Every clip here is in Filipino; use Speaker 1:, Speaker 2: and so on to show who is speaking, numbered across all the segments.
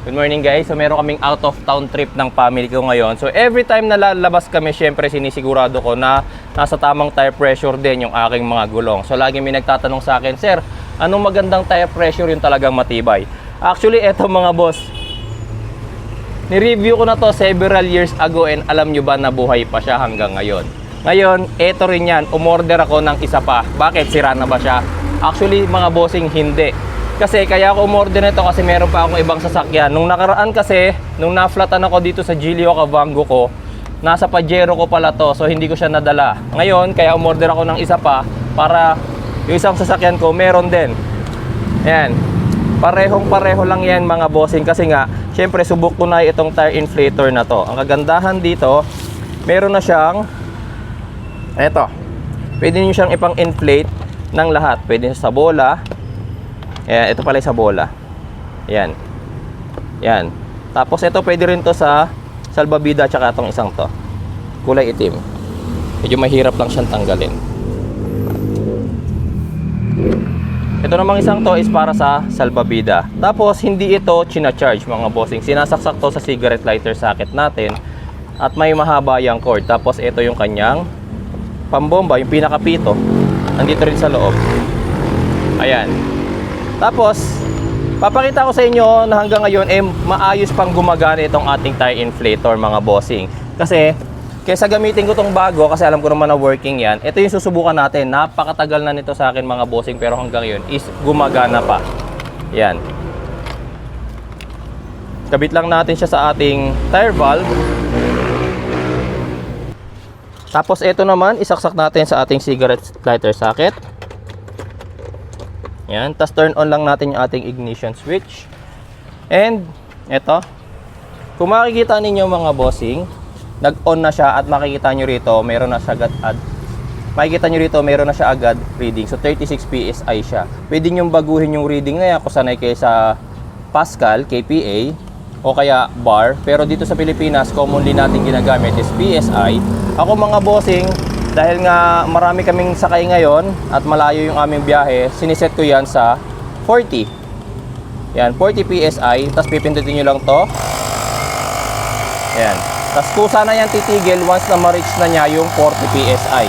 Speaker 1: Good morning guys. So meron kaming out of town trip ng family ko ngayon. So every time na lalabas kami, syempre sinisigurado ko na nasa tamang tire pressure din yung aking mga gulong. So lagi may nagtatanong sa akin, "Sir, anong magandang tire pressure yung talagang matibay?" Actually, eto mga boss, ni-review ko na to several years ago and alam nyo ba na buhay pa siya hanggang ngayon. Ngayon, eto rin yan, umorder ako ng isa pa. Bakit? Sira na ba siya? Actually mga bossing, hindi. Kasi kaya ako umorder nito kasi meron pa akong ibang sasakyan. Nung nakaraan kasi, nung na-flatan ako dito sa Gilio Cavango ko, nasa Pajero ko pala to, so hindi ko siya nadala. Ngayon, kaya umorder ako ng isa pa para yung isang sasakyan ko meron din. Ayan. Parehong-pareho lang yan mga bossing kasi nga, syempre subok ko na itong tire inflator na to. Ang kagandahan dito, meron na siyang, eto, pwede nyo siyang ipang-inflate ng lahat. Pwede sa bola. Ayan, ito pala sa bola. Ayan. Ayan. Tapos ito pwede rin to sa salbabida tsaka itong isang to. Kulay itim. Medyo mahirap lang siyang tanggalin. Ito namang isang to is para sa salbabida. Tapos hindi ito china-charge mga bossing. Sinasaksak to sa cigarette lighter socket natin. At may mahaba yung cord. Tapos ito yung kanyang pambomba, yung pinakapito. Nandito rin sa loob. Ayan. Tapos, papakita ko sa inyo na hanggang ngayon maayos pang gumagana itong ating tire inflator mga bossing. Kasi, kaysa gamitin ko itong bago, kasi alam ko naman na working yan, ito yung susubukan natin. Napakatagal na nito sa akin mga bossing, pero hanggang ngayon is gumagana pa. Yan. Kabit lang natin siya sa ating tire valve. Tapos ito naman, isaksak natin sa ating cigarette lighter socket. Yan, tapos turn on lang natin yung ating ignition switch. And ito, kung makikita ninyo mga bossing, nag-on na siya at makikita nyo rito, meron na siya agad reading. So 36 PSI siya. Pwede nyo baguhin yung reading na yan kung sanay kayo sa Pascal, KPA, o kaya bar. Pero dito sa Pilipinas, commonly natin ginagamit is PSI. Ako mga bossing, dahil nga marami kaming sakay ngayon at malayo yung aming biyahe, siniset ko yan sa 40. Yan, 40 PSI. Tapos pipindutin nyo lang to. Yan. Tapos kusa na yan titigil once na ma-reach na niya yung 40 PSI.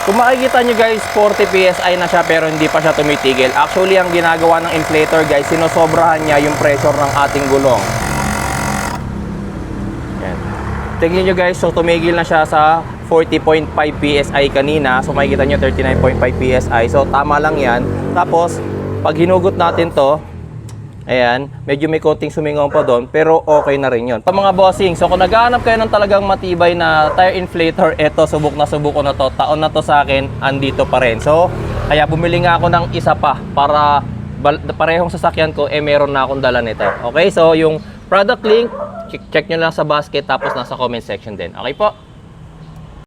Speaker 1: Kung makikita nyo guys, 40 PSI na siya pero hindi pa siya tumitigil. Actually, ang ginagawa ng inflator guys, sinosobrahan niya yung pressure ng ating gulong. Tingnan nyo guys, so tumigil na siya sa 40.5 PSI kanina. So makikita nyo 39.5 PSI. So tama lang yan. Tapos pag hinugot natin to, ayan, medyo may konting sumingaw pa doon, pero okay na rin yun. Pa mga bossing, so kung naghahanap kayo ng talagang matibay na tire inflator, eto, subok ko na to. Taon na to sa akin, andito pa rin. So kaya bumili nga ako ng isa pa para parehong sasakyan ko, meron na akong dala nito. Okay, so yung product link, check nyo lang sa basket, tapos nasa comment section din. Okay po?